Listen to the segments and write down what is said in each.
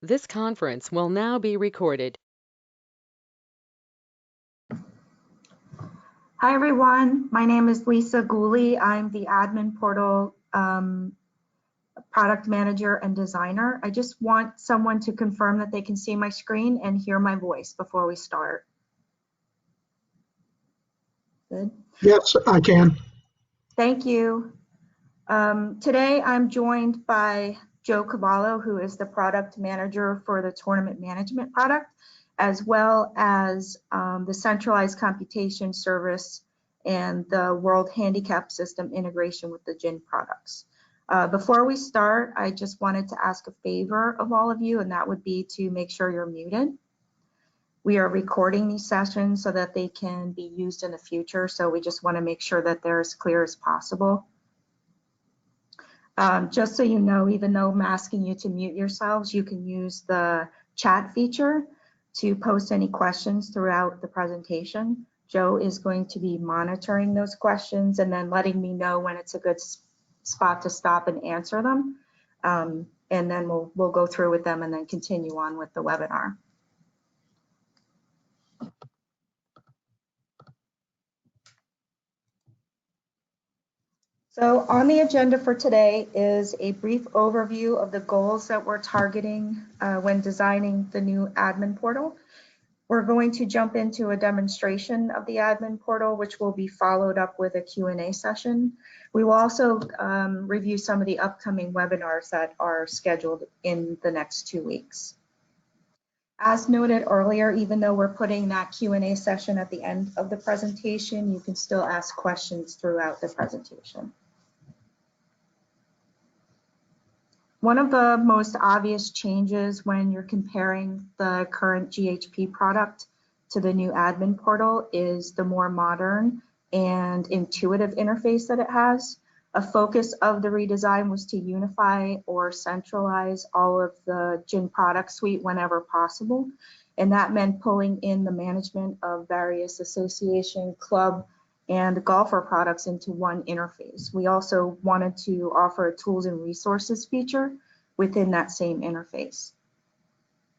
This conference will now be recorded. Hi, everyone. My name is Lisa Gooley. I'm the admin portal product manager and designer. I just want someone to confirm that they can see my screen and hear my voice before we start. Good. Yes, I can. Thank you. Today, I'm joined by Joe Cavallo, who is the product manager for the tournament management product, as well as the centralized computation service and the World Handicap System integration with the GIN products. Before we start, I just wanted to ask a favor of all of you, and that would be to make sure you're muted. We are recording these sessions so that they can be used in the future, so we just want to make sure that they're as clear as possible. Just so you know, even though I'm asking you to mute yourselves, you can use the chat feature to post any questions throughout the presentation. Joe is going to be monitoring those questions and then letting me know when it's a good spot to stop and answer them. And then we'll go through with them and then continue on with the webinar. So on the agenda for today is a brief overview of the goals that we're targeting when designing the new admin portal. We're going to jump into a demonstration of the admin portal, which will be followed up with a Q&A session. We will also review some of the upcoming webinars that are scheduled in the next 2 weeks. As noted earlier, even though we're putting that Q&A session at the end of the presentation, you can still ask questions throughout the presentation. One of the most obvious changes when you're comparing the current GHP product to the new admin portal is the more modern and intuitive interface that it has. A focus of the redesign was to unify or centralize all of the GIN product suite whenever possible. And that meant pulling in the management of various association, club, and golfer products into one interface. We also wanted to offer a tools and resources feature within that same interface.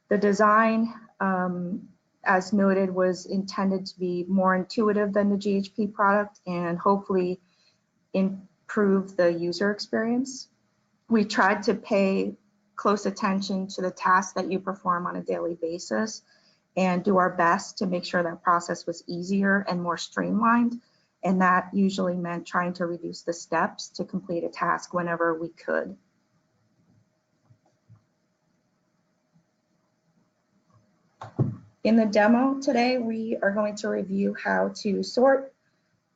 The design, as noted, was intended to be more intuitive than the GHP product and hopefully improve the user experience. We tried to pay close attention to the tasks that you perform on a daily basis and do our best to make sure that process was easier and more streamlined. And that usually meant trying to reduce the steps to complete a task whenever we could. In the demo today, we are going to review how to sort,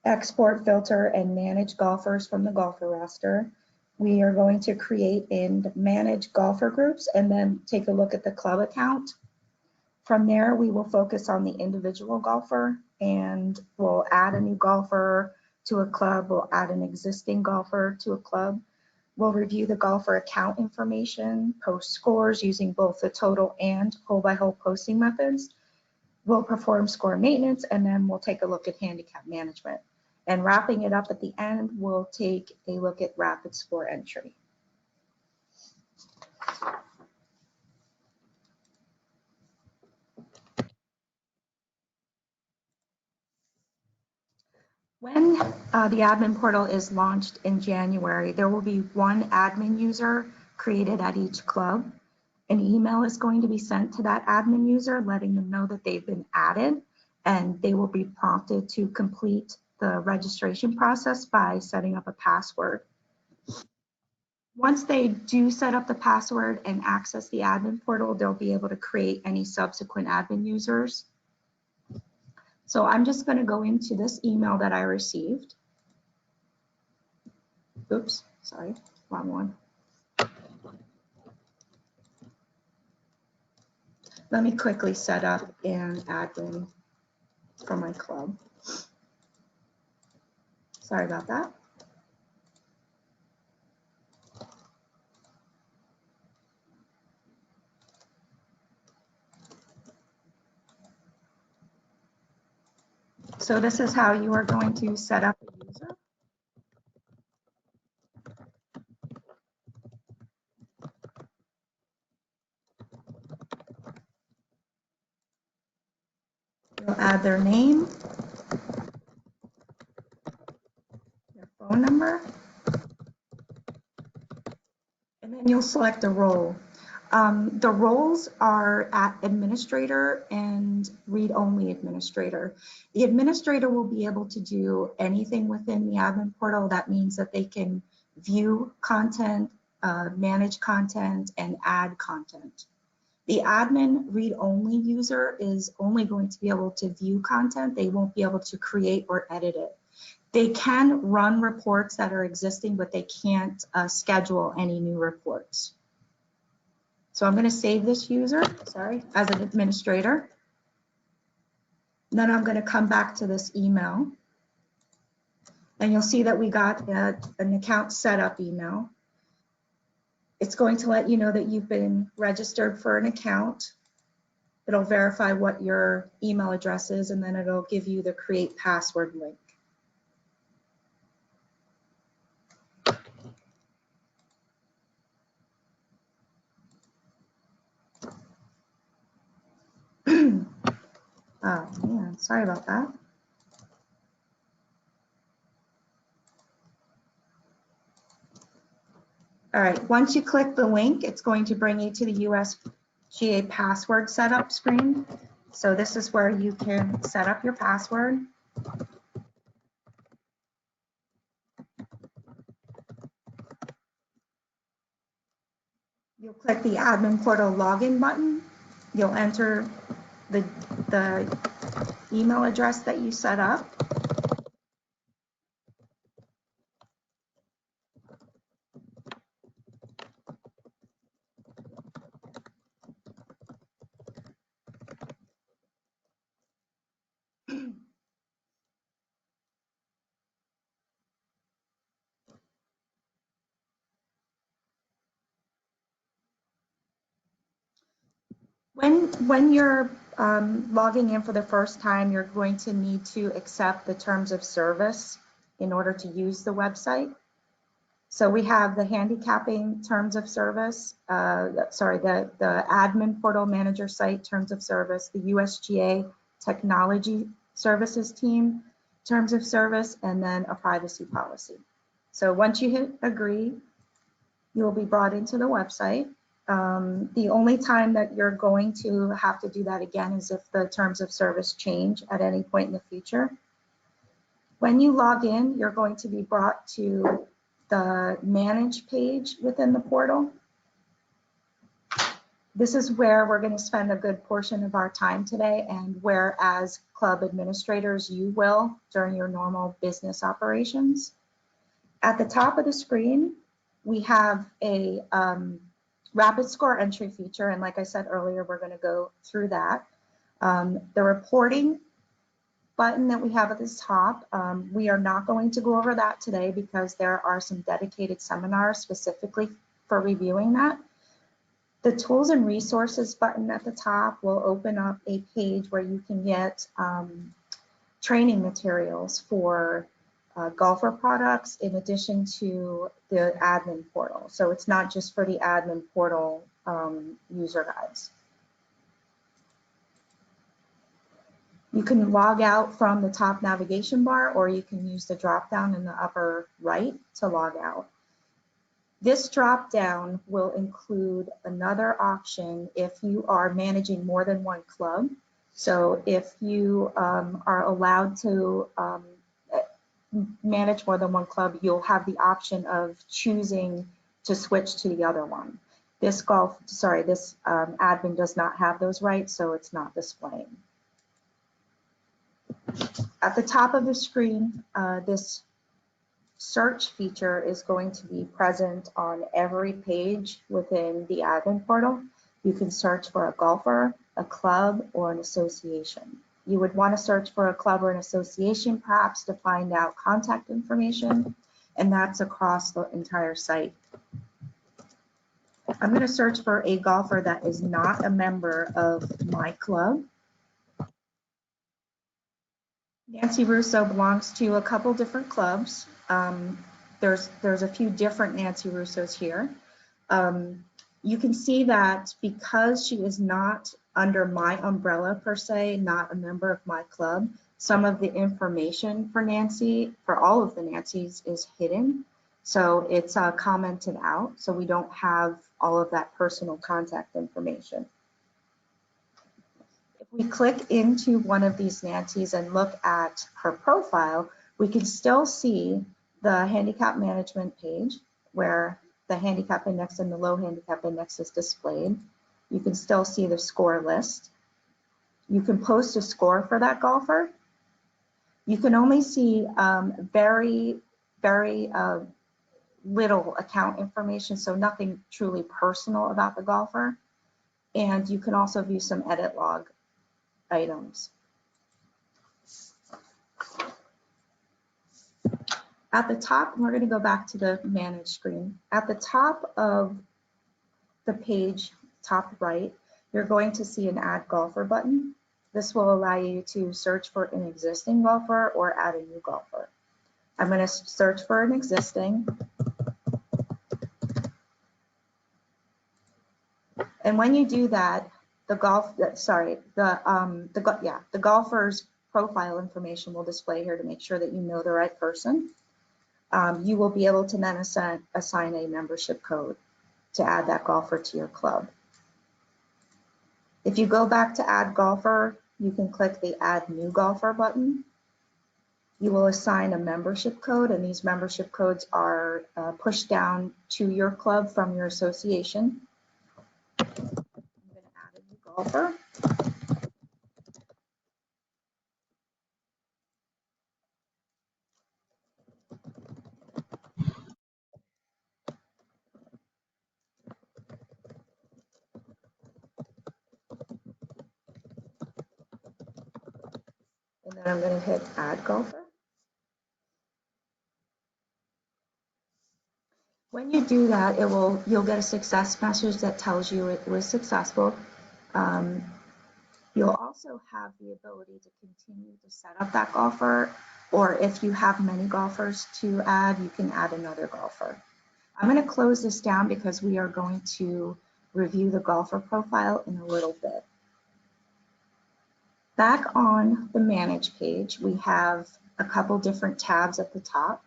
export, filter, and manage golfers from the golfer roster. We are going to create and manage golfer groups and then take a look at the club account. From there, we will focus on the individual golfer and we'll add a new golfer to a club. We'll add an existing golfer to a club. We'll review the golfer account information, post scores using both the total and hole-by-hole posting methods. We'll perform score maintenance, and then we'll take a look at handicap management. And wrapping it up at the end, we'll take a look at rapid score entry. When the admin portal is launched in January, there will be one admin user created at each club. An email is going to be sent to that admin user letting them know that they've been added, and they will be prompted to complete the registration process by setting up a password. Once they do set up the password and access the admin portal, they'll be able to create any subsequent admin users. So I'm just going to go into this email that I received. Oops, sorry, wrong one. Let me quickly set up an admin for my club. Sorry about that. So this is how you are going to set up a user. You'll add their name, their phone number, and then you'll select a role. The roles are at administrator and read-only administrator. The administrator will be able to do anything within the admin portal. That means that they can view content, manage content, and add content. The admin read-only user is only going to be able to view content. They won't be able to create or edit it. They can run reports that are existing, but they can't schedule any new reports. So I'm going to save this user, as an administrator. Then I'm going to come back to this email. And you'll see that we got an account setup email. It's going to let you know that you've been registered for an account. It'll verify what your email address is, and then it'll give you the create password link. Oh man, sorry about that. All right, once you click the link, it's going to bring you to the USGA password setup screen. So this is where you can set up your password. You'll click the admin portal login button. You'll enter the email address that you set up. When you're logging in for the first time, you're going to need to accept the terms of service in order to use the website. So we have the handicapping terms of service, the admin portal manager site terms of service, the USGA technology services team terms of service, and then a privacy policy. So once you hit agree, you will be brought into the website. The only time that you're going to have to do that again is if the terms of service change at any point in the future. When you log in, you're going to be brought to the manage page within the portal. This is where we're going to spend a good portion of our time today, and where as club administrators you will during your normal business operations. At the top of the screen, we have a rapid score entry feature, and like I said earlier, we're going to go through that. The reporting button that we have at the top, we are not going to go over that today because there are some dedicated seminars specifically for reviewing that. The tools and resources button at the top will open up a page where you can get training materials for golfer products in addition to the admin portal. So it's not just for the admin portal user guides. You can log out from the top navigation bar, or you can use the drop down in the upper right to log out. This drop down will include another option if you are managing more than one club. So if you are allowed to manage more than one club, you'll have the option of choosing to switch to the other one. This admin does not have those rights, so it's not displaying. At the top of the screen, this search feature is going to be present on every page within the admin portal. You can search for a golfer, a club, or an association. You would want to search for a club or an association perhaps to find out contact information, and that's across the entire site. I'm going to search for a golfer that is not a member of my club. Nancy Russo belongs to a couple different clubs. There's a few different Nancy Russos here. You can see that because she is not under my umbrella per se, not a member of my club, some of the information for Nancy, for all of the Nancys, is hidden. So it's commented out, so we don't have all of that personal contact information. If we click into one of these Nancys and look at her profile, we can still see the handicap management page where the handicap index and the low handicap index is displayed. You can still see the score list. You can post a score for that golfer. You can only see very little account information, so nothing truly personal about the golfer. And you can also view some edit log items. At the top, we're going to go back to the manage screen. At the top of the page, top right, you're going to see an add golfer button. This will allow you to search for an existing golfer or add a new golfer. I'm going to search for an existing. And when you do that, the golfer's profile information will display here to make sure that you know the right person. You will be able to then assign a membership code to add that golfer to your club. If you go back to add golfer, you can click the add new golfer button. You will assign a membership code, and these membership codes are pushed down to your club from your association. I'm going to add a new golfer. And then I'm going to hit add golfer. When you do that, you'll get a success message that tells you it was successful. You'll also have the ability to continue to set up that golfer, or if you have many golfers to add, you can add another golfer. I'm going to close this down because we are going to review the golfer profile in a little bit. Back on the manage page, we have a couple different tabs at the top.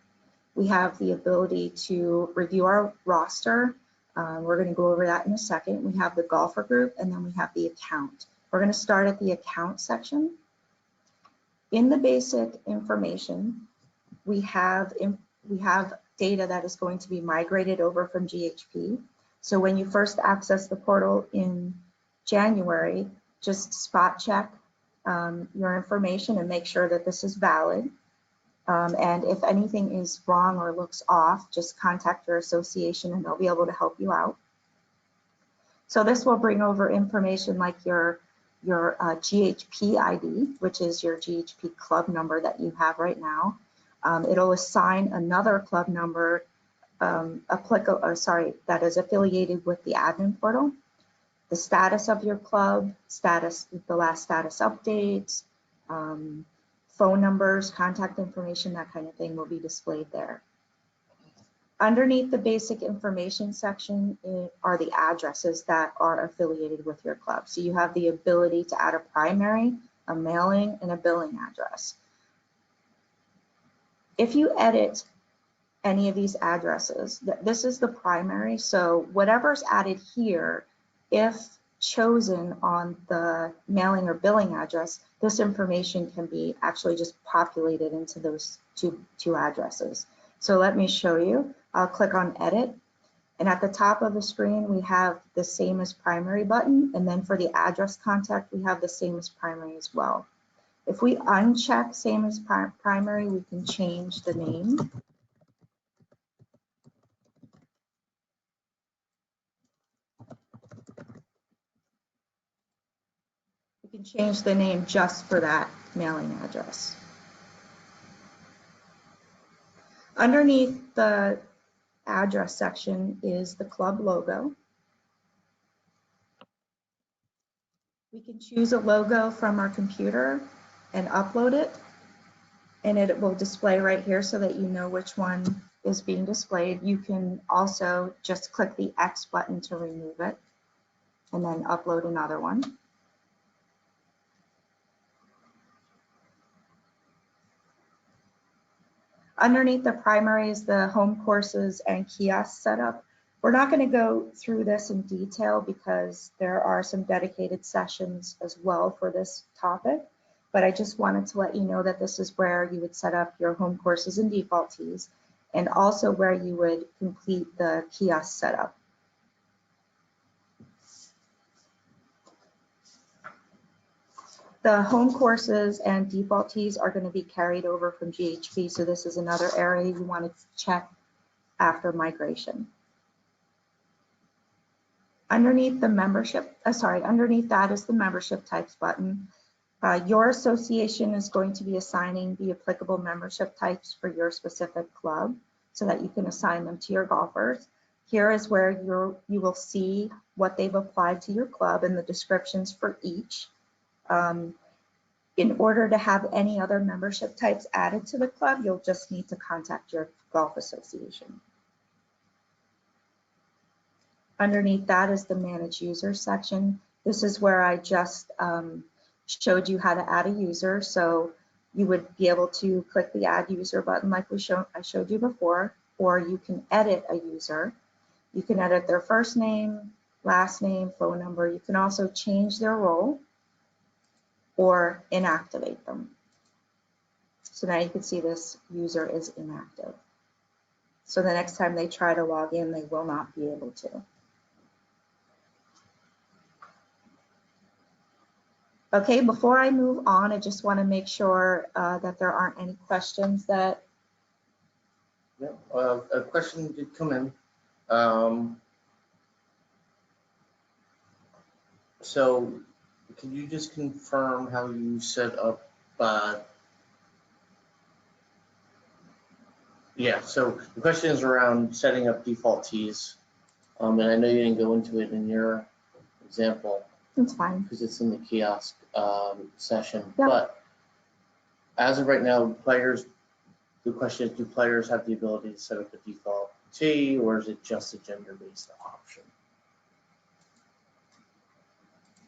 We have the ability to review our roster. We're going to go over that in a second. We have the golfer group, and then we have the account. We're going to start at the account section. In the basic information, we have data that is going to be migrated over from GHP. So when you first access the portal in January, just spot check your information and make sure that this is valid. And if anything is wrong or looks off, just contact your association and they'll be able to help you out. So this will bring over information like your GHP ID, which is your GHP club number that you have right now. It'll assign another club number that is affiliated with the admin portal. The status of your club, the last status updates, phone numbers, contact information, that kind of thing will be displayed there. Underneath the basic information section are the addresses that are affiliated with your club. So you have the ability to add a primary, a mailing, and a billing address. If you edit any of these addresses, this is the primary, so whatever's added here, if chosen on the mailing or billing address, this information can be actually just populated into those two addresses. So let me show you. I'll click on edit, and at the top of the screen we have the same as primary button, and then for the address contact we have the same as primary as well. If we uncheck same as primary, we can change the name. We can change the name just for that mailing address. Underneath the address section is the club logo. We can choose a logo from our computer and upload it, and it will display right here so that you know which one is being displayed. You can also just click the X button to remove it and then upload another one. Underneath the primary is the home courses and kiosk setup. We're not going to go through this in detail because there are some dedicated sessions as well for this topic, but I just wanted to let you know that this is where you would set up your home courses and defaultees, and also where you would complete the kiosk setup. The home courses and defaultees are going to be carried over from GHP, so this is another area you want to check after migration. Underneath the underneath that is the membership types button. Your association is going to be assigning the applicable membership types for your specific club so that you can assign them to your golfers. Here is where you will see what they've applied to your club and the descriptions for each. In order to have any other membership types added to the club, you'll just need to contact your golf association. Underneath that is the Manage Users section. This is where I just showed you how to add a user. So you would be able to click the Add User button like I showed you before, or you can edit a user. You can edit their first name, last name, phone number. You can also change their role or inactivate them. So now you can see this user is inactive. So the next time they try to log in, they will not be able to. Okay, before I move on, I just want to make sure that there aren't any questions that. Yeah, a question did come in. So can you just confirm how you set up? Yeah, so the question is around setting up defaultees. And I know you didn't go into it in your example. It's fine. Because it's in the kiosk session. Yep. But as of right now, the question is, do players have the ability to set up a defaultee, or is it just a gender-based option?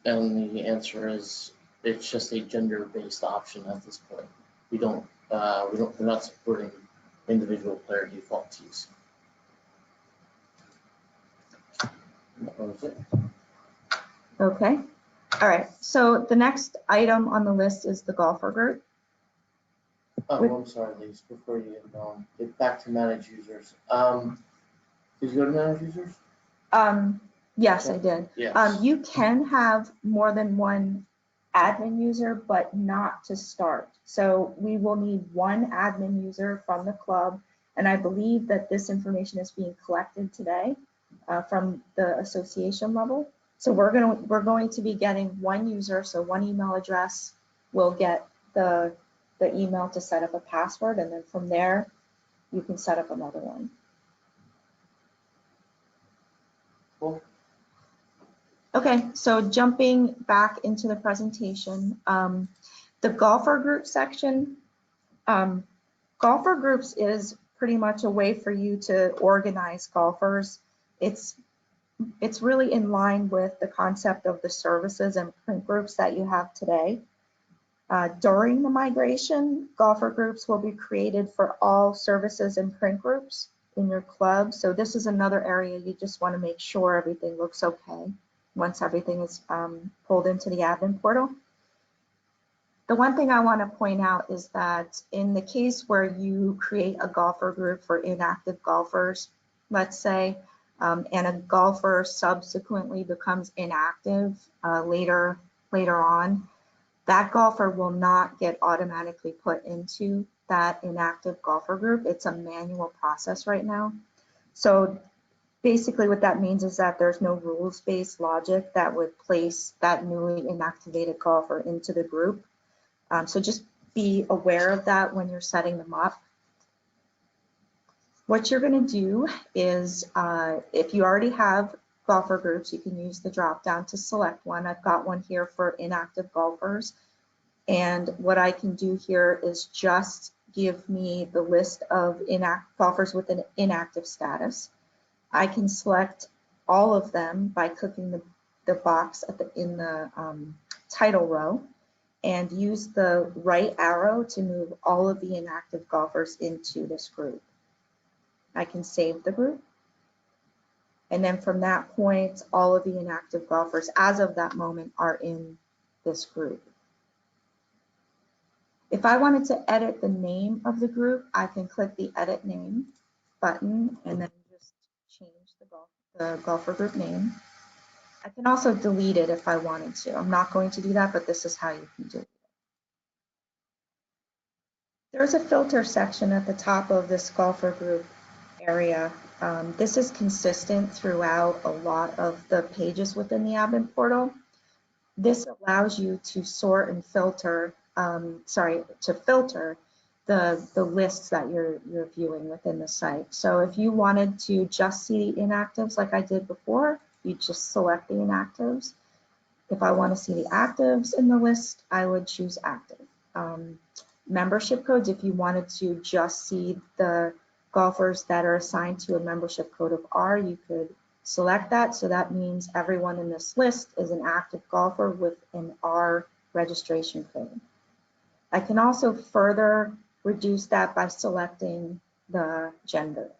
And the answer is, it's just a gender-based option at this point. We're not supporting individual player defaultees. That was it. Okay. All right. So the next item on the list is the golfer group. Oh, I'm sorry, Lise, before you get back to manage users. Did you go to manage users? Yes, I did. Yes. You can have more than one admin user, but not to start. So we will need one admin user from the club. And I believe that this information is being collected today from the association level. So we're going to be getting one user, so one email address will get the email to set up a password, and then from there you can set up another one. Cool. Okay, so jumping back into the presentation, the golfer group section. Golfer groups is pretty much a way for you to organize golfers. It's really in line with the concept of the services and print groups that you have today. During the migration, golfer groups will be created for all services and print groups in your club. So this is another area you just want to make sure everything looks okay once everything is pulled into the admin portal. The one thing I want to point out is that in the case where you create a golfer group for inactive golfers, let's say, and a golfer subsequently becomes inactive later on, that golfer will not get automatically put into that inactive golfer group. It's a manual process right now. So basically what that means is that there's no rules-based logic that would place that newly inactivated golfer into the group. So just be aware of that when you're setting them up. What you're going to do is, if you already have golfer groups, you can use the drop down to select one. I've got one here for inactive golfers. And what I can do here is just give me the list of golfers with an inactive status. I can select all of them by clicking the box in the title row. and use the right arrow to move all of the inactive golfers into this group. I can save the group. And then from that point, all of the inactive golfers as of that moment are in this group. If I wanted to edit the name of the group, I can click the edit name button and then just change the golfer group name. I can also delete it if I wanted to. I'm not going to do that, but this is how you can do it. There's a filter section at the top of this golfer group area. This is consistent throughout a lot of the pages within the admin portal. This allows you to sort and filter, filter the lists that you're viewing within the site. So if you wanted to just see the inactives like I did before, you just select the inactives. If I want to see the actives in the list, I would choose active. Membership codes, if you wanted to just see the golfers that are assigned to a membership code of R, you could select that. So that means everyone in this list is an active golfer with an R registration code. I can also further reduce that by selecting the gender.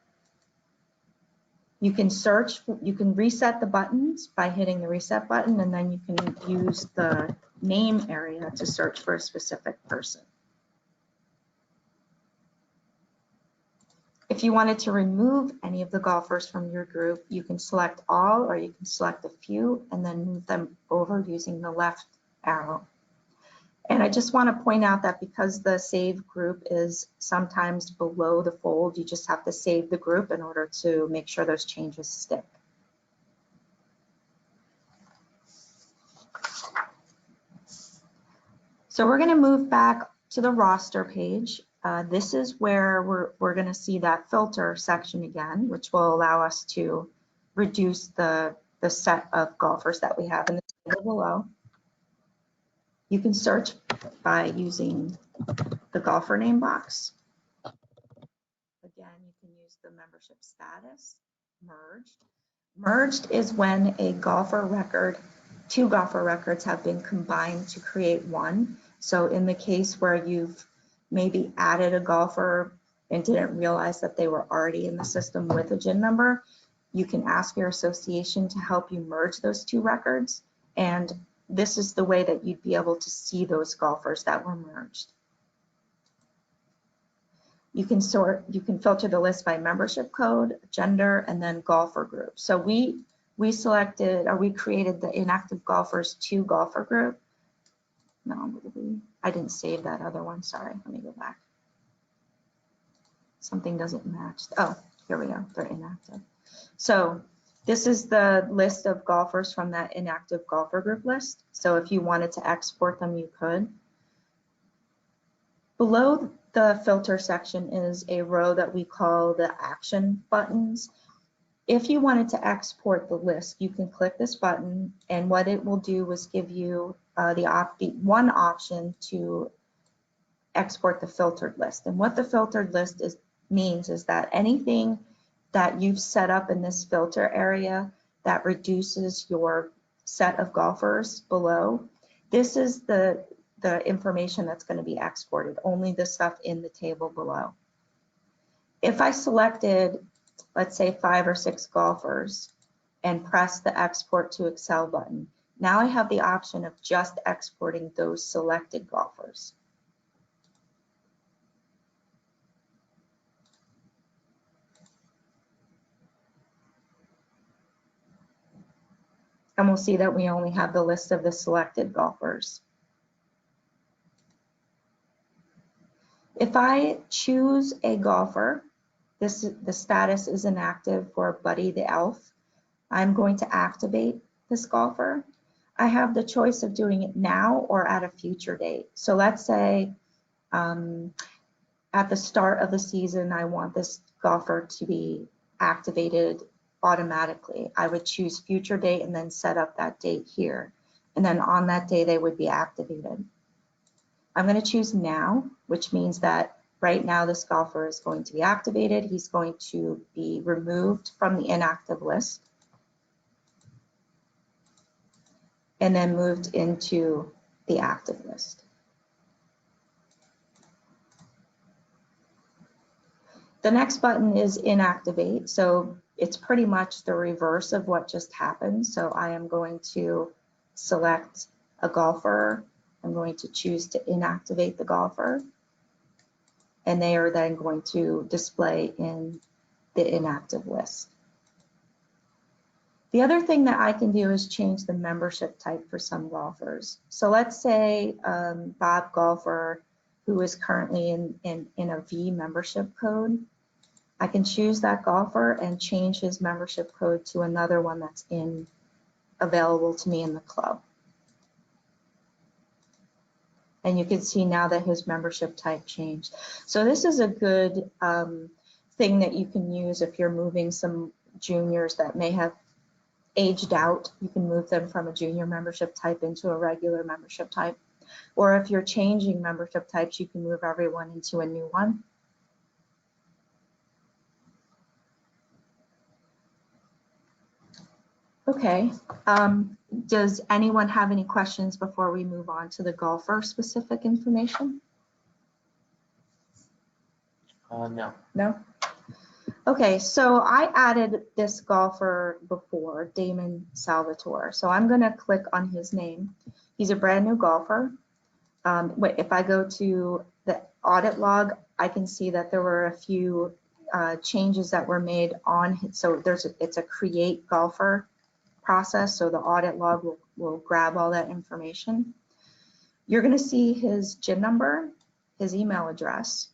You can search, you can reset the buttons by hitting the reset button, and then you can use the name area to search for a specific person. If you wanted to remove any of the golfers from your group, you can select all, or you can select a few and then move them over using the left arrow. And I just want to point out that because the save group is sometimes below the fold, you just have to save the group in order to make sure those changes stick. So we're going to move back to the roster page. This is where we're going to see that filter section again, which will allow us to reduce the set of golfers that we have in the table below. You can search by using the golfer name box. Again, you can use the membership status, merged. Merged is when a golfer record, two golfer records have been combined to create one. So in the case where you've maybe added a golfer and didn't realize that they were already in the system with a GIN number, you can ask your association to help you merge those two records. And this is the way that you'd be able to see those golfers that were merged. You can filter the list by membership code, gender, and then golfer group. So we created the inactive golfers 2 golfer group. No, I didn't save that other one, sorry, let me go back. Something doesn't match. Oh, here we go, they're inactive. So this is the list of golfers from that inactive golfer group list. So if you wanted to export them, you could. Below the filter section is a row that we call the action buttons. If you wanted to export the list, you can click this button, and what it will do is give you the one option to export the filtered list. And what the filtered list means is that anything that you've set up in this filter area that reduces your set of golfers below, this is the information that's going to be exported, only the stuff in the table below. If I selected, let's say 5 or 6 golfers and press the export to Excel button, now I have the option of just exporting those selected golfers. And we'll see that we only have the list of the selected golfers. If I choose a golfer, the status is inactive for Buddy the Elf. I'm going to activate this golfer. I have the choice of doing it now or at a future date. So let's say at the start of the season, I want this golfer to be activated automatically. I would choose future date and then set up that date here. And then on that day, they would be activated. I'm going to choose now, which means that right now this golfer is going to be activated. He's going to be removed from the inactive list and then moved into the active list. The next button is inactivate. So it's pretty much the reverse of what just happened. So I am going to select a golfer. I'm going to choose to inactivate the golfer. And they are then going to display in the inactive list. The other thing that I can do is change the membership type for some golfers. So let's say Bob Golfer, who is currently in a V membership code, I can choose that golfer and change his membership code to another one that's available to me in the club. And you can see now that his membership type changed. So this is a good thing that you can use if you're moving some juniors that may have aged out. You can move them from a junior membership type into a regular membership type. Or if you're changing membership types, you can move everyone into a new one. Okay, does anyone have any questions before we move on to the golfer specific information? No. No? Okay, so I added this golfer before, Damon Salvatore. So I'm gonna click on his name. He's a brand new golfer. If I go to the audit log, I can see that there were a few changes that were made on his, so it's a create golfer process, so the audit log will grab all that information. You're going to see his GIN number, his email address,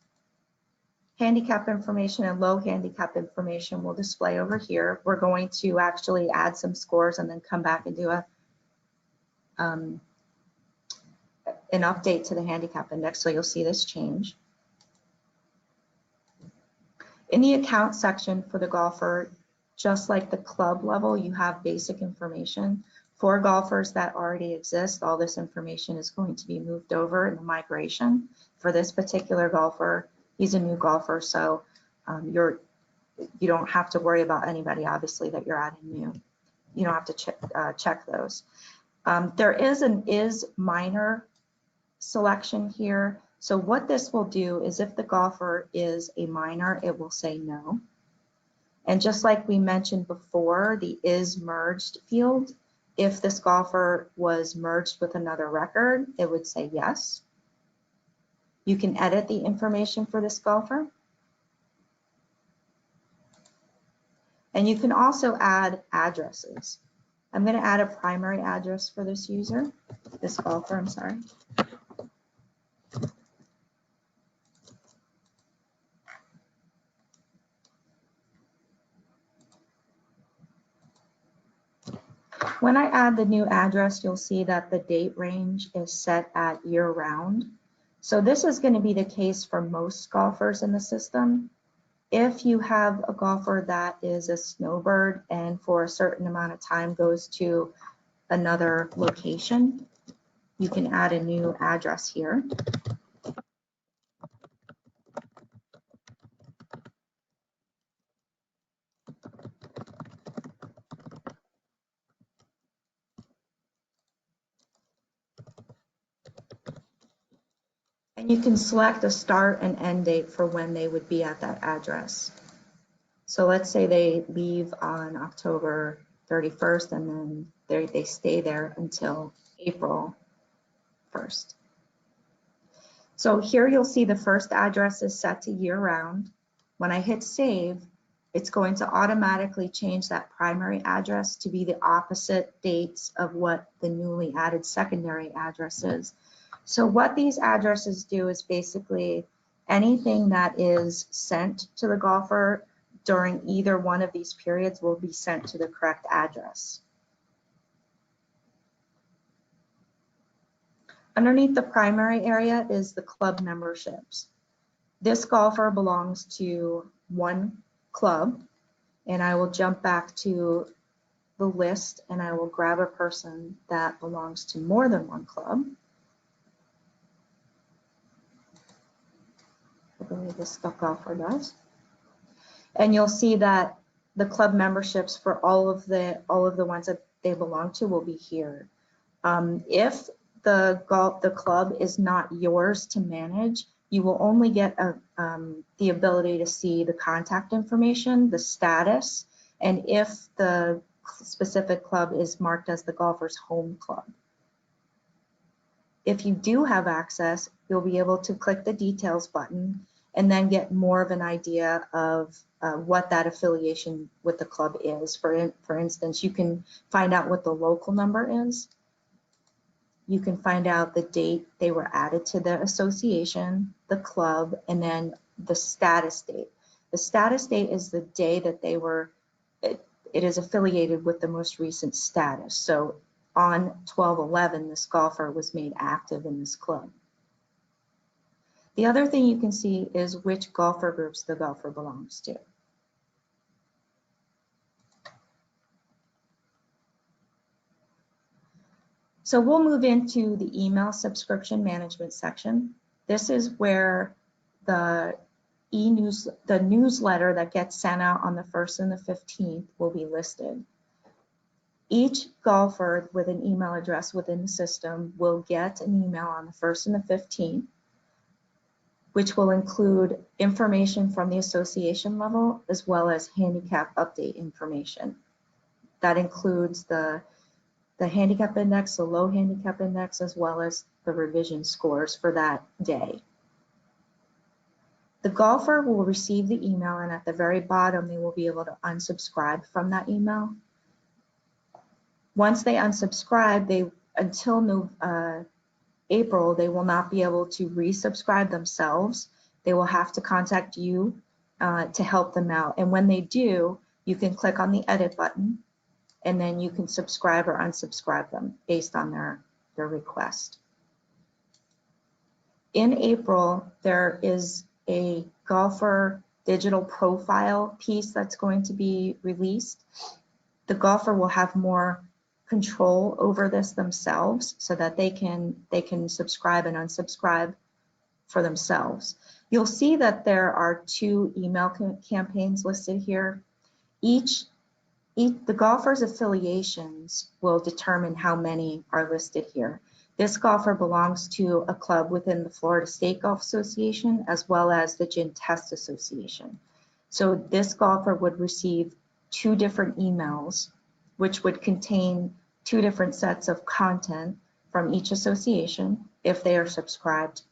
handicap information and low handicap information will display over here. We're going to actually add some scores and then come back and do an update to the handicap index, so you'll see this change. In the account section for the golfer, just like the club level, you have basic information. For golfers that already exist, all this information is going to be moved over in the migration. For this particular golfer, he's a new golfer, so you don't have to worry about anybody, obviously, that you're adding new. You don't have to check those. There is an is minor selection here. So what this will do is if the golfer is a minor, it will say no. And just like we mentioned before, the is merged field, if this golfer was merged with another record, it would say yes. You can edit the information for this golfer. And you can also add addresses. I'm going to add a primary address for this user, this golfer, I'm sorry. When I add the new address, you'll see that the date range is set at year round. So this is going to be the case for most golfers in the system. If you have a golfer that is a snowbird and for a certain amount of time goes to another location, you can add a new address here. And you can select a start and end date for when they would be at that address. So let's say they leave on October 31st and then they stay there until April 1st. So here you'll see the first address is set to year round. When I hit save, it's going to automatically change that primary address to be the opposite dates of what the newly added secondary address is. So what these addresses do is basically anything that is sent to the golfer during either one of these periods will be sent to the correct address. Underneath the primary area is the club memberships. This golfer belongs to one club, and I will jump back to the list and I will grab a person that belongs to more than one club. I believe this golfer does. And you'll see that the club memberships for all of the ones that they belong to will be here. If the club is not yours to manage, you will only get the ability to see the contact information, the status, and if the specific club is marked as the golfer's home club. If you do have access, you'll be able to click the details button and then get more of an idea of what that affiliation with the club is. For instance, you can find out what the local number is. You can find out the date they were added to the association, the club, and then the status date. The status date is the day that they were, it is affiliated with the most recent status. So on 12/11, this golfer was made active in this club. The other thing you can see is which golfer groups the golfer belongs to. So we'll move into the email subscription management section. This is where the newsletter that gets sent out on the 1st and the 15th will be listed. Each golfer with an email address within the system will get an email on the 1st and the 15th, which will include information from the association level as well as handicap update information. That includes the handicap index, the low handicap index, as well as the revision scores for that day. The golfer will receive the email, and at the very bottom, they will be able to unsubscribe from that email. Once they unsubscribe, until April, they will not be able to resubscribe themselves. They will have to contact you to help them out. And when they do, you can click on the edit button, and then you can subscribe or unsubscribe them based on their request. In April, there is a golfer digital profile piece that's going to be released. The golfer will have more control over this themselves so that they can subscribe and unsubscribe for themselves. You'll see that there are 2 email campaigns listed here. The golfer's affiliations will determine how many are listed here. This golfer belongs to a club within the Florida State Golf Association as well as the Gin Test Association. So this golfer would receive 2 different emails, which would contain 2 different sets of content from each association if they are subscribed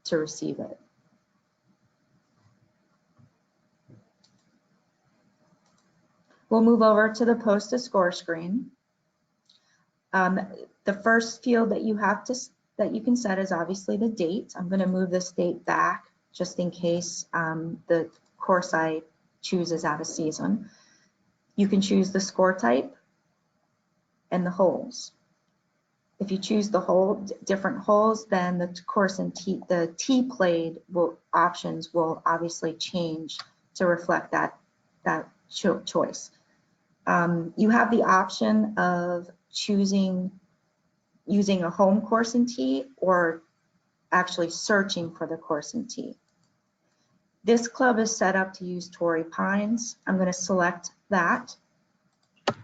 to receive it. We'll move over to the post a score screen. The first field that you can set is obviously the date. I'm going to move this date back just in case the course I choose is out of season. You can choose the score type and the holes. If you choose the different holes, then the course and the tee played options will obviously change to reflect that choice. You have the option of using a home course and tee or actually searching for the course and tee. This club is set up to use Torrey Pines. I'm going to select that,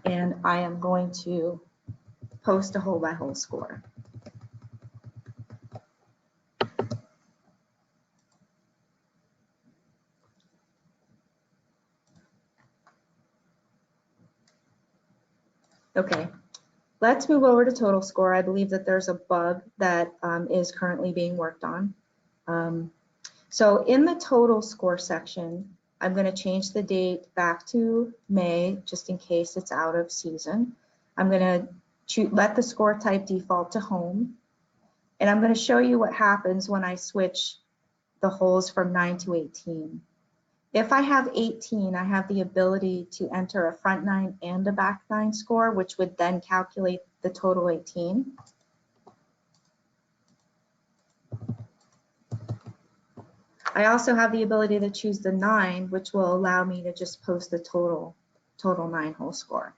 and I am going to post a hole-by-hole score. Okay, let's move over to total score. I believe that there's a bug that is currently being worked on. So in the total score section, I'm going to change the date back to May, just in case it's out of season. I'm going to let the score type default to home. And I'm going to show you what happens when I switch the holes from 9 to 18. If I have 18, I have the ability to enter a front 9 and a back 9 score, which would then calculate the total 18. I also have the ability to choose the 9, which will allow me to just post the total 9-hole score.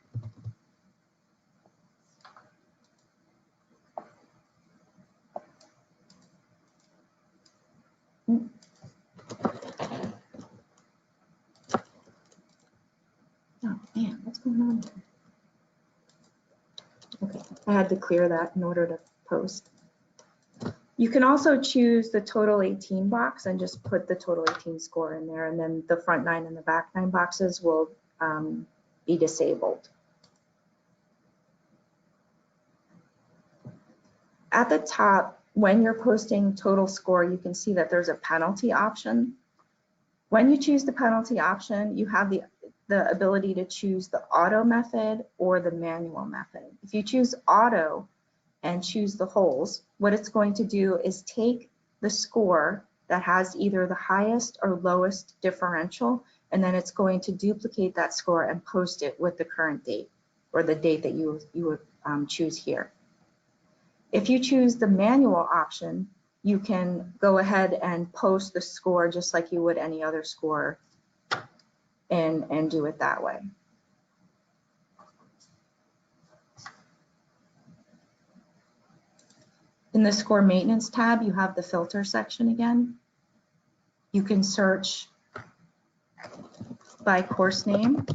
Oh man, what's going on here? Okay, I had to clear that in order to post. You can also choose the total 18 box and just put the total 18 score in there, and then the front 9 and the back 9 boxes will be disabled. At the top, when you're posting total score, you can see that there's a penalty option. When you choose the penalty option, you have the ability to choose the auto method or the manual method. If you choose auto and choose the holes, what it's going to do is take the score that has either the highest or lowest differential, and then it's going to duplicate that score and post it with the current date or the date that you would choose here. If you choose the manual option, you can go ahead and post the score just like you would any other score and do it that way. In the score maintenance tab, you have the filter section again. You can search by course name.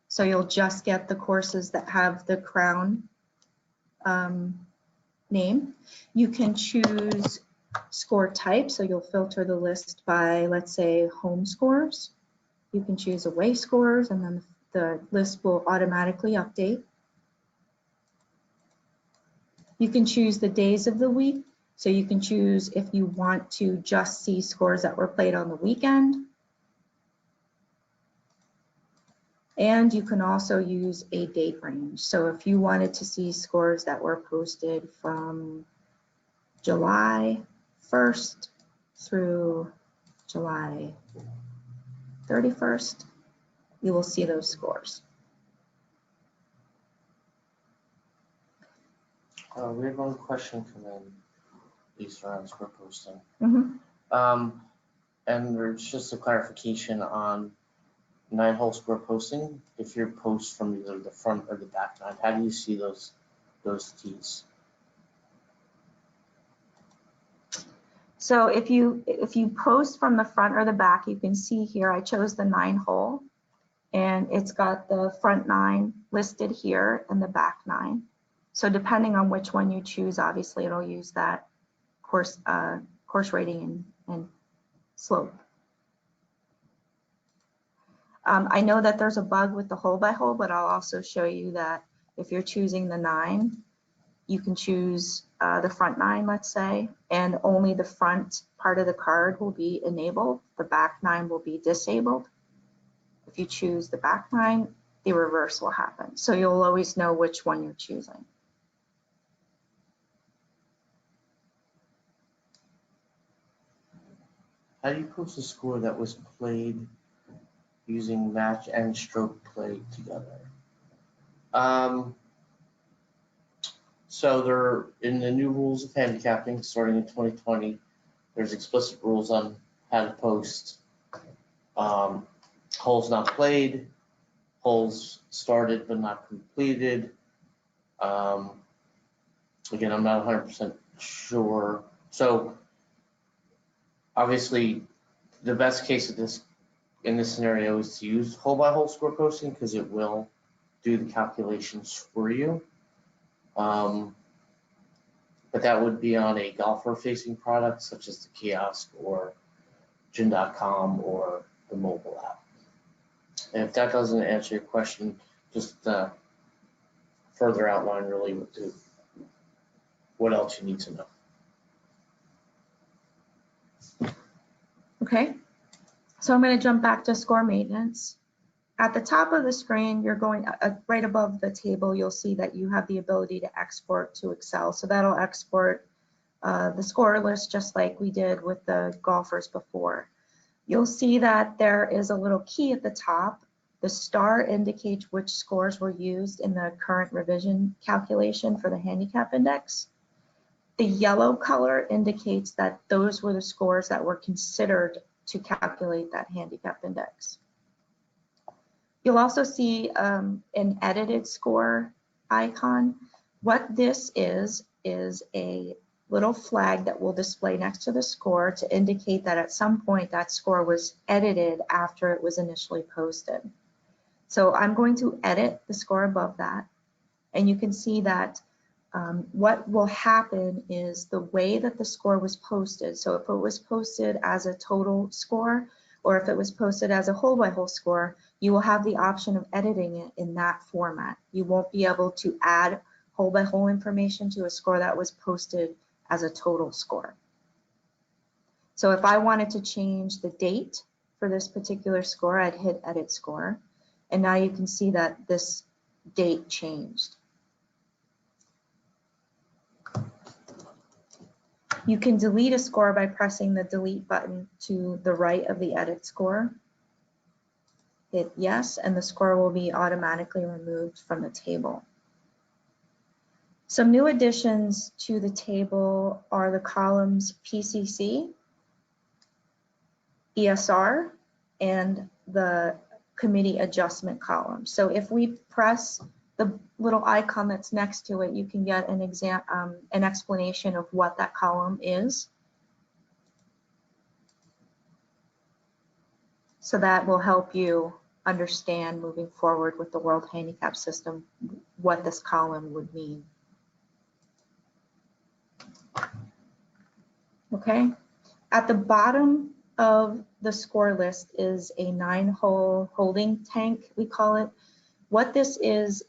So you'll just get the courses that have the Crown name. You can choose score type. So you'll filter the list by, let's say, home scores. You can choose away scores, and then the list will automatically update. You can choose the days of the week. So you can choose if you want to just see scores that were played on the weekend. And you can also use a date range. So if you wanted to see scores that were posted from July 1st through July 31st, you will see those scores. We have one question come in, Lisa, around score posting. Mm-hmm. And there's just a clarification on 9-hole score posting. If you post from either the front or the back 9, how do you see those keys? So if you post from the front or the back, you can see here I chose the 9-hole, and it's got the front 9 listed here and the back 9. So depending on which one you choose, obviously it'll use that course rating and slope. I know that there's a bug with the hole by hole, but I'll also show you that if you're choosing the 9, you can choose the front 9, let's say, and only the front part of the card will be enabled. The back 9 will be disabled. If you choose the back 9, the reverse will happen. So you'll always know which one you're choosing. How do you post a score that was played using match and stroke play together? So there, in the new rules of handicapping starting in 2020, there's explicit rules on how to post holes not played, holes started but not completed. Again, I'm not 100% sure. So obviously, the best case of this in this scenario is to use hole by hole score posting because it will do the calculations for you. But that would be on a golfer facing product such as the kiosk or gym.com or the mobile app. And if that doesn't answer your question, just further outline really what else you need to know. Okay, so I'm going to jump back to score maintenance. At the top of the screen, you're going right above the table, you'll see that you have the ability to export to Excel. So that'll export the score list just like we did with the golfers before. You'll see that there is a little key at the top. The star indicates which scores were used in the current revision calculation for the handicap index. The yellow color indicates that those were the scores that were considered to calculate that handicap index. You'll also see an edited score icon. What this is a little flag that will display next to the score to indicate that at some point that score was edited after it was initially posted. So I'm going to edit the score above that, and you can see that what will happen is the way that the score was posted. So if it was posted as a total score, or if it was posted as a whole by whole score, you will have the option of editing it in that format. You won't be able to add whole by whole information to a score that was posted as a total score. So if I wanted to change the date for this particular score, I'd hit edit score. And now you can see that this date changed. You can delete a score by pressing the delete button to the right of the edit score. Hit yes, and the score will be automatically removed from the table. Some new additions to the table are the columns PCC, ESR, and the committee adjustment column. So if we press the little icon that's next to it, you can get an explanation of what that column is. So that will help you understand moving forward with the World Handicap System what this column would mean. Okay, at the bottom of the score list is a 9-hole holding tank, we call it. What this is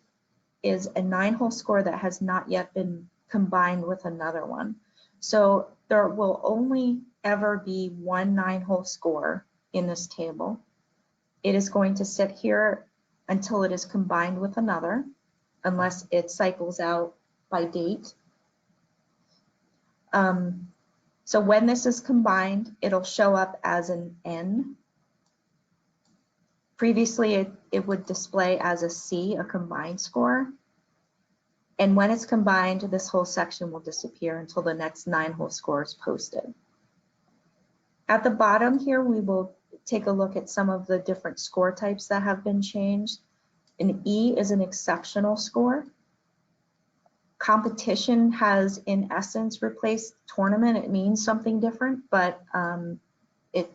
a 9-hole score that has not yet been combined with another one. So there will only ever be one 9-hole score in this table. It is going to sit here until it is combined with another, unless it cycles out by date. So when this is combined, it'll show up as an N. Previously, it would display as a C, a combined score. And when it's combined, this whole section will disappear until the next 9-hole score is posted. At the bottom here, we will take a look at some of the different score types that have been changed. An E is an exceptional score. Competition has, in essence, replaced tournament. It means something different, but it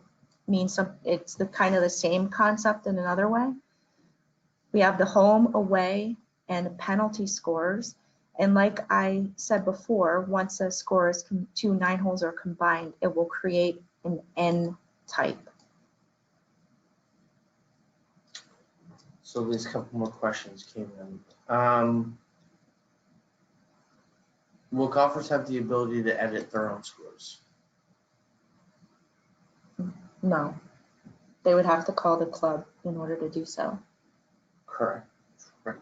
means it's the kind of the same concept in another way. We have the home, away, and penalty scores. And like I said before, once a score is 2 9-holes are combined, it will create an N type. So there's a couple more questions came in. Will golfers have the ability to edit their own scores? No, they would have to call the club in order to do so. Correct. Right.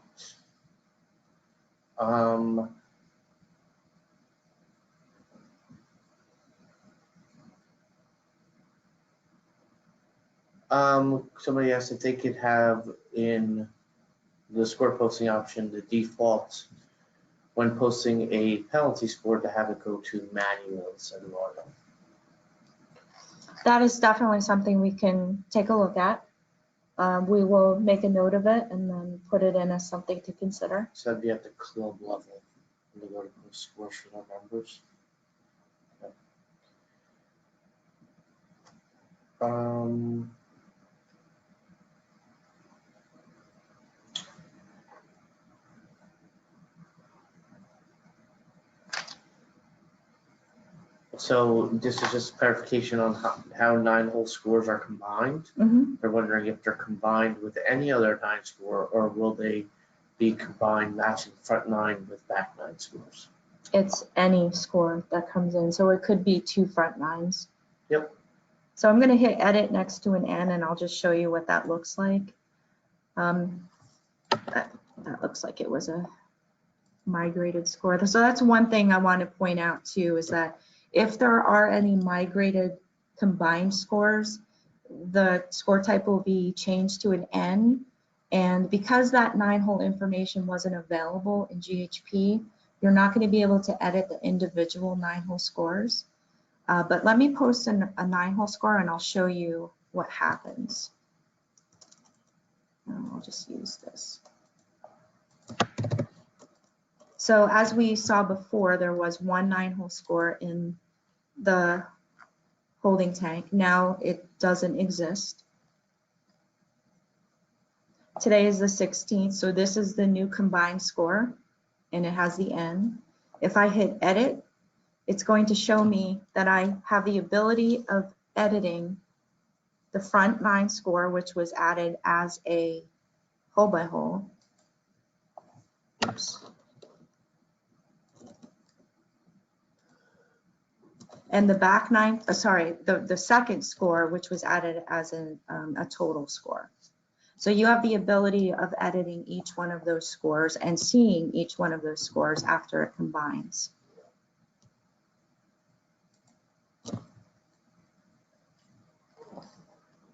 Somebody asked if they could have in the score posting option the default when posting a penalty score to have it go to manual instead of auto. That is definitely something we can take a look at. We will make a note of it and then put it in as something to consider. So that'd be at the club level when they go to post scores for their members. So this is just clarification on how 9-hole scores are combined. Mm-hmm. They're wondering if they're combined with any other 9 score, or will they be combined matching front 9 with back 9 scores? It's any score that comes in. So it could be 2 front 9s. Yep. So I'm going to hit edit next to an N and I'll just show you what that looks like. That looks like it was a migrated score. So that's one thing I want to point out too, is that if there are any migrated combined scores, the score type will be changed to an N. And because that 9-hole information wasn't available in GHP, you're not going to be able to edit the individual 9-hole scores. But let me post a 9-hole score and I'll show you what happens. I'll just use this. So as we saw before, there was one 9-hole score in the holding tank. Now it doesn't exist. Today is the 16th, so this is the new combined score, and it has the N. If I hit edit, it's going to show me that I have the ability of editing the front 9 score, which was added as a hole by hole. Oops. And the back 9, the second score, which was added as a total score. So you have the ability of editing each one of those scores and seeing each one of those scores after it combines.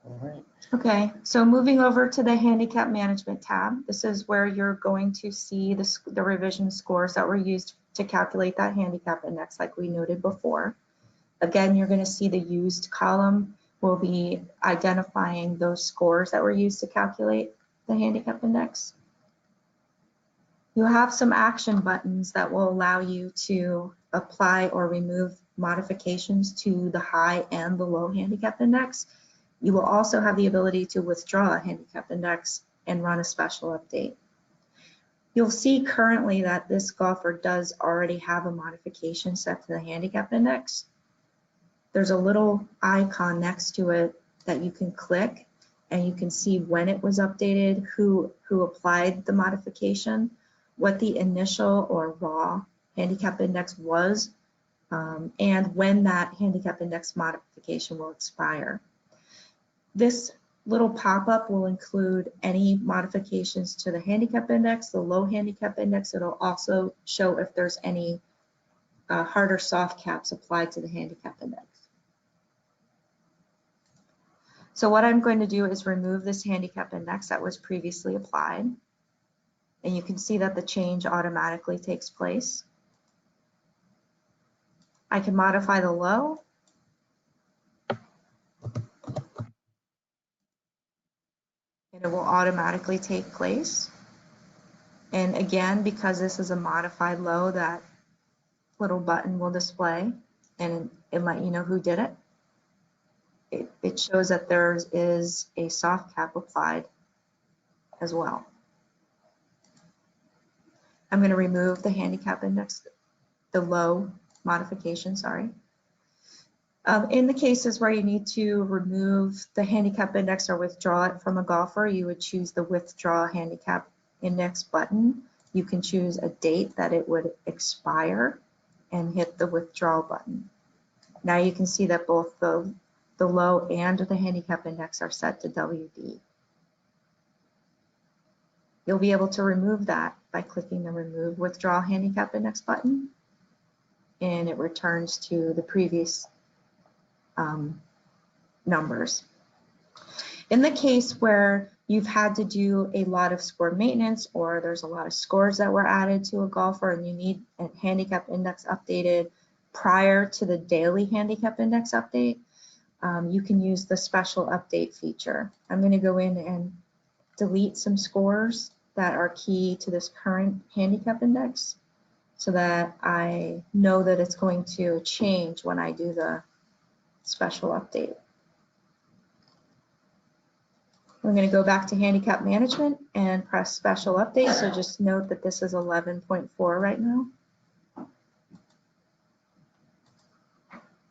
All right. Okay, so moving over to the handicap management tab, this is where you're going to see the revision scores that were used to calculate that handicap index like we noted before. Again, you're going to see the used column will be identifying those scores that were used to calculate the handicap index. You'll have some action buttons that will allow you to apply or remove modifications to the high and the low handicap index. You will also have the ability to withdraw a handicap index and run a special update. You'll see currently that this golfer does already have a modification set to the handicap index. There's a little icon next to it that you can click and you can see when it was updated, who applied the modification, what the initial or raw handicap index was, and when that handicap index modification will expire. This little pop-up will include any modifications to the handicap index, the low handicap index. It'll also show if there's any hard or soft caps applied to the handicap index. So what I'm going to do is remove this handicap index that was previously applied. And you can see that the change automatically takes place. I can modify the low. And it will automatically take place. And again, because this is a modified low, that little button will display and let you know who did it. It shows that there is a soft cap applied as well. I'm going to remove the handicap index, the low modification, sorry. In the cases where you need to remove the handicap index or withdraw it from a golfer, you would choose the withdraw handicap index button. You can choose a date that it would expire and hit the withdrawal button. Now you can see that both the low and the handicap index are set to WD. You'll be able to remove that by clicking the remove withdraw handicap index button, and it returns to the previous numbers. In the case where you've had to do a lot of score maintenance or there's a lot of scores that were added to a golfer and you need a handicap index updated prior to the daily handicap index update, you can use the special update feature. I'm going to go in and delete some scores that are key to this current handicap index so that I know that it's going to change when I do the special update. I'm going to go back to handicap management and press special update. So just note that this is 11.4 right now.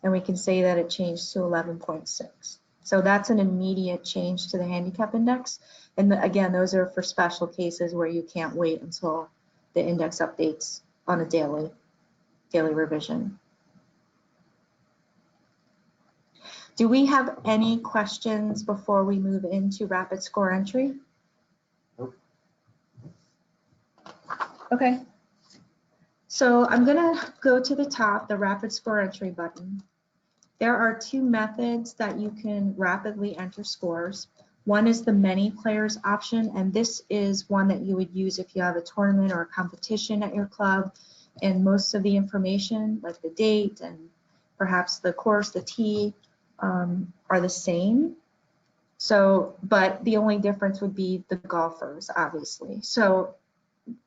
And we can say that it changed to 11.6. So that's an immediate change to the handicap index. And again, those are for special cases where you can't wait until the index updates on a daily revision. Do we have any questions before we move into rapid score entry? Nope. Okay. So I'm going to go to the top, the rapid score entry button. There are two methods that you can rapidly enter scores. One is the many players option, and this is one that you would use if you have a tournament or a competition at your club, and most of the information, like the date and perhaps the course, the tee, are the same. So, but the only difference would be the golfers, obviously. So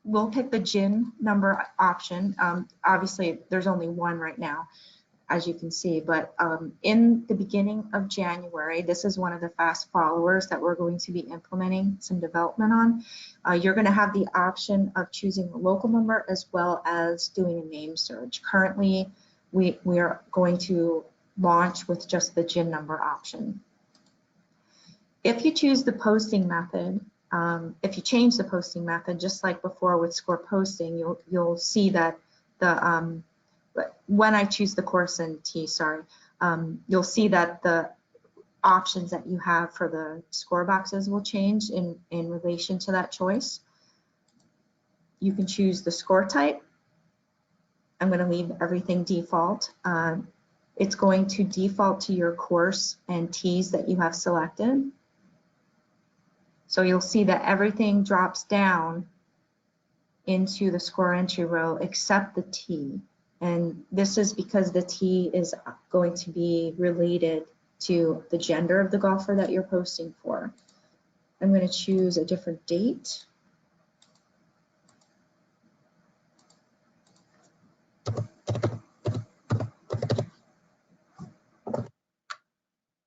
we'll pick the GIN number option. Obviously, there's only one right now. as you can see. But in the beginning of January, this is one of the fast followers that we're going to be implementing some development on. You're going to have the option of choosing a local number as well as doing a name search. Currently, we are going to launch with just the GIN number option. If you choose the posting method, if you change the posting method, just like before with score posting, you'll see that the when I choose the course in T, you'll see that the options that you have for the score boxes will change in relation to that choice. You can choose the score type. I'm going to leave everything default. It's going to default to your course and T's that you have selected. So you'll see that everything drops down into the score entry row except the T. And this is because the T is going to be related to the gender of the golfer that you're posting for. I'm going to choose a different date.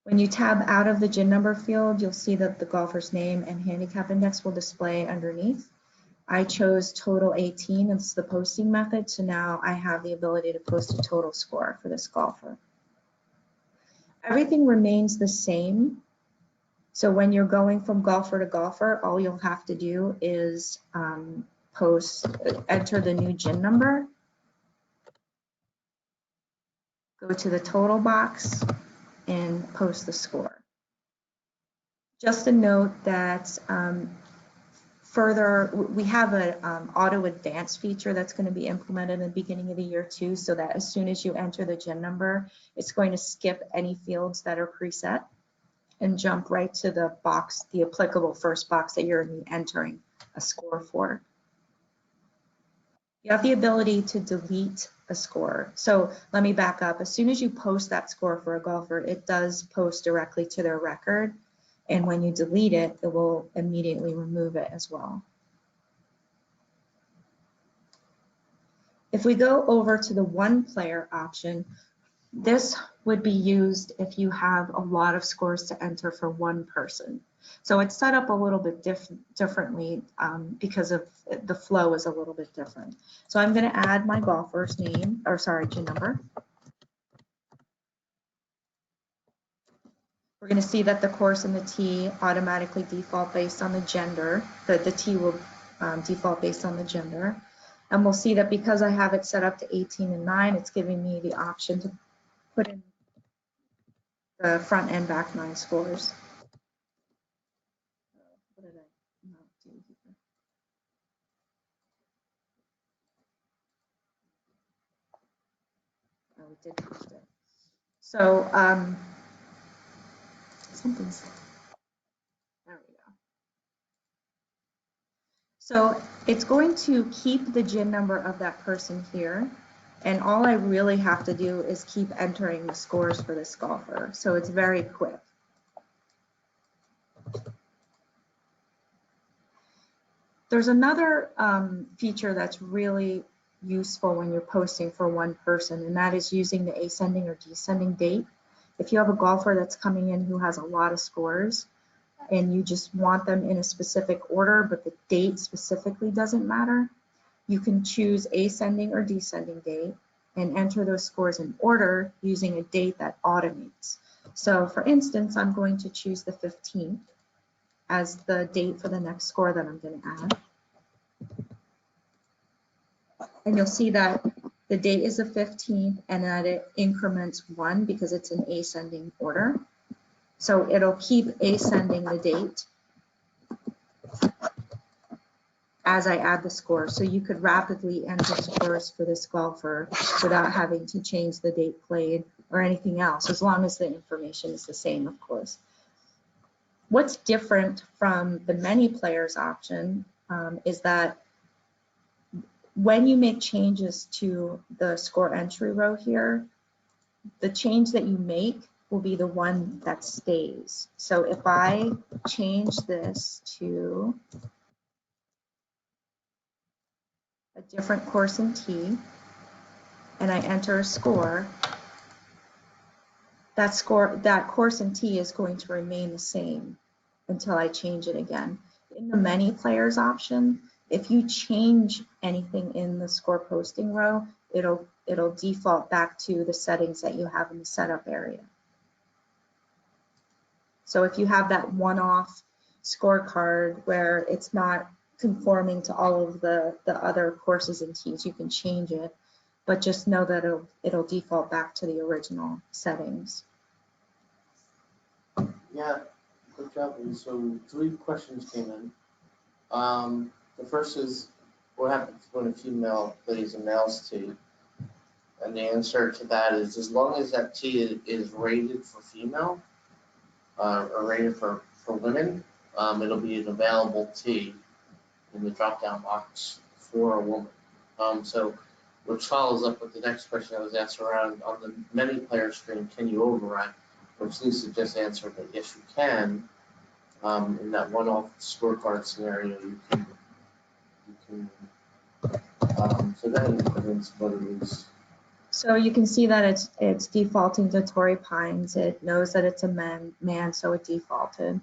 When you tab out of the GIN number field, you'll see that the golfer's name and handicap index will display underneath. I chose total 18, it's the posting method, so now I have the ability to post a total score for this golfer. Everything remains the same. So when you're going from golfer to golfer, all you'll have to do is enter the new GIN number, go to the total box, and post the score. Just a note that we have an auto advance feature that's going to be implemented in the beginning of the year too, so that as soon as you enter the GIN number, it's going to skip any fields that are preset and jump right to the box, the applicable first box that you're entering a score for. You have the ability to delete a score. So let me back up. As soon as you post that score for a golfer, it does post directly to their record. And when you delete it, it will immediately remove it as well. If we go over to the one player option, this would be used if you have a lot of scores to enter for one person. So it's set up a little bit differently because of the flow is a little bit different. So I'm going to add my golfer's name, or sorry, GIN number. We're going to see that the course and the T automatically default based on the gender. The T will default based on the gender. And we'll see that because I have it set up to 18 and 9, it's giving me the option to put in the front and back 9 scores. What did I not do here? Oh, we did post it. So something's, there we go. So it's going to keep the GIN number of that person here. And all I really have to do is keep entering the scores for this golfer. So it's very quick. There's another feature that's really useful when you're posting for one person, and that is using the ascending or descending date. If you have a golfer that's coming in who has a lot of scores and you just want them in a specific order, but the date specifically doesn't matter, you can choose ascending or descending date and enter those scores in order using a date that automates. So for instance, I'm going to choose the 15th as the date for the next score that I'm going to add. And you'll see that the date is the 15th and that it increments 1 because it's an ascending order. So it'll keep ascending the date as I add the score. So you could rapidly enter scores for this golfer without having to change the date played or anything else, as long as the information is the same, of course. What's different from the many players option is that when you make changes to the score entry row here, the change that you make will be the one that stays. So if I change this to a different course in T and I enter a score, that course in T is going to remain the same until I change it again. In the many players option, if you change anything in the score posting row, it'll default back to the settings that you have in the setup area. So if you have that one-off scorecard where it's not conforming to all of the other courses and teams, you can change it, but just know that it'll default back to the original settings. Yeah, good job. And so 3 questions came in. The first is, what happens when a female plays a male's tee? And the answer to that is, as long as that tee is rated for female, or rated for women, it'll be an available tee in the drop-down box for a woman. So, which follows up with the next question I was asked around on the many player screen, can you override? Which Lisa just answered that yes, you can. In that one-off scorecard scenario, you can. So then, what it is. So you can see that it's defaulting to Torrey Pines. It knows that it's a man, so it defaulted.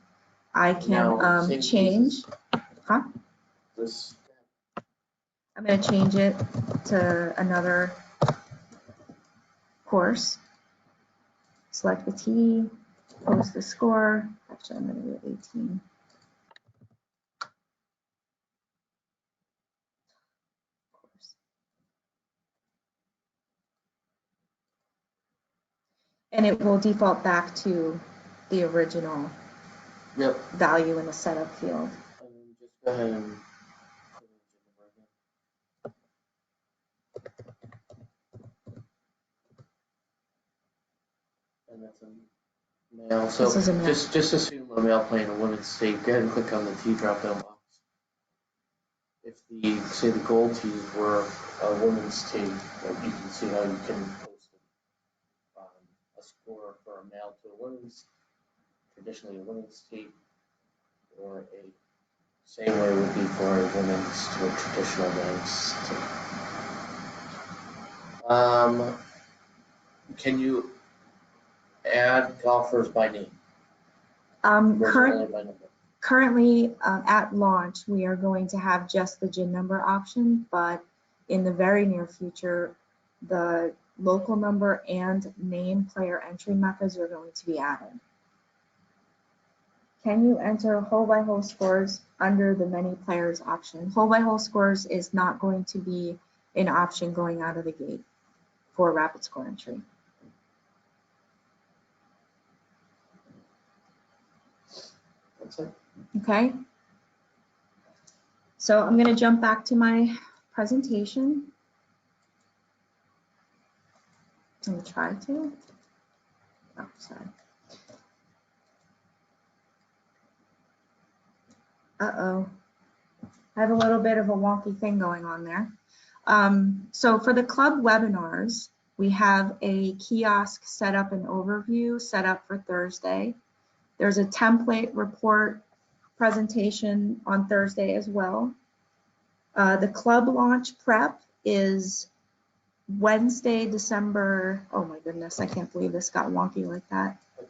I can change. Huh? This. I'm going to change it to another course. Select the T, post the score. Actually, I'm going to do 18. And it will default back to the original value in the setup field. And then just go ahead and that's a male. So This is a male. just assume a male playing a women's tee. Go ahead and click on the T drop down box. If say the gold tees were a women's tee, you can see how you can post a score for a male to a women's, traditionally a women's tee, or a same way would be for a women's to a traditional men's tee. Can you add golfers by name? Currently, at launch, we are going to have just the GIN number option, but in the very near future, the local number and name player entry methods are going to be added. Can you enter hole-by-hole scores under the many players option? Hole-by-hole scores is not going to be an option going out of the gate for rapid score entry. That's it. Okay. So I'm going to jump back to my presentation. I'm going to try to. Oh, sorry. Uh-oh. I have a little bit of a wonky thing going on there. So for the club webinars, we have a kiosk setup and overview set up for Thursday. There's a template report presentation on Thursday as well. The club launch prep is Wednesday, December. Oh my goodness, I can't believe this got wonky like that. I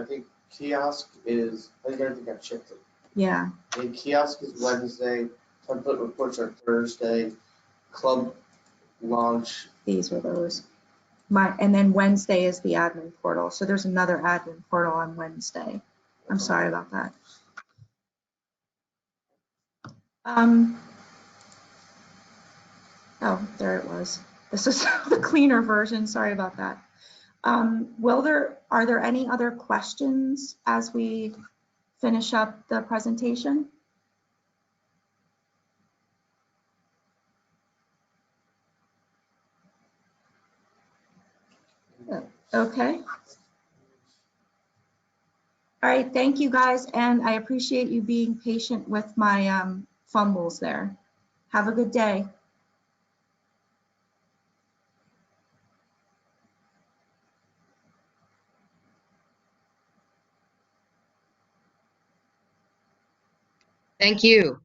think kiosk is, I think everything got shifted. Yeah. The kiosk is Wednesday, template reports are Thursday, club launch. These are those. And then Wednesday is the admin portal. So there's another admin portal on Wednesday. I'm sorry about that. Oh, there it was. This is the cleaner version. Sorry about that. Are there any other questions as we finish up the presentation? Okay. All right, thank you guys, and I appreciate you being patient with my fumbles there. Have a good day. Thank you.